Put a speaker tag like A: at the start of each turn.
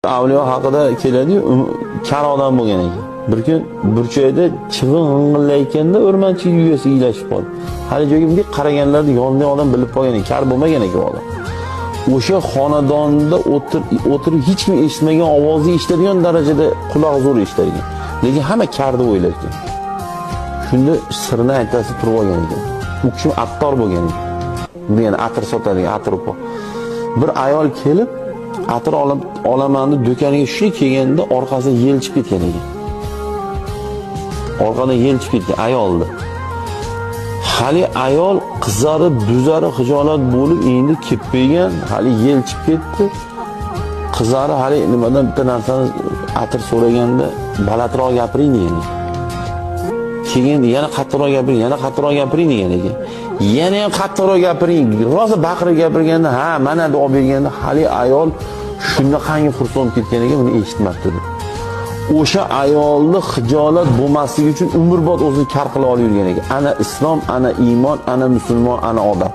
A: Avliyo haqida keladi, kar odam bo'lgan ekan. Bir kun burchakda chivin g'ing'illayotganda o'rmonchi yugasiga ilashib qoldi. Hali joyga bunday qaraganlarni yonida odam bilib qolgan ekan, kar bo'lmagan ekan odam. O'sha xonadonda o'tirib hech kim eshitmagan ovozni eshitadigan darajada quloq zo'r eshitadigan. Lekin hamma kar deb o'ylar ekan. Shunda sirni aytasi turib olgan ekan. U kishi attor bo'lgan ekan. Degan atir sotadigan atropo. Bir ayol kelib atir olaman deb do'koniga shu kelganda orqasidan yel chiqib ketgan ekan. Orqadan yel chiqib ketgan ayoldi. Hali ayol qizarib, bo'zarib, hijolat bo'lib endi keppagan, hali yel chiqib ketdi. Qizari hali nimadan bitta narsani atir so'raganda balandroq gapiring degan. Keyin yana qattiqroq gapiring, yana qattiqroq gapiring degan ekan. Yana ham qattiqroq gapiring. Rosa baqirib gapirganda, ha, mana deb olib berganda hali ayol shunaqangi xursand ketgan ekan, buni eshitmabdi. O'sha ayolni hijolat bo'lmasligi uchun umrbod o'zini kar qila olib yurgan ekan. Ana islom, ana iymon, ana musulmon, ana odam.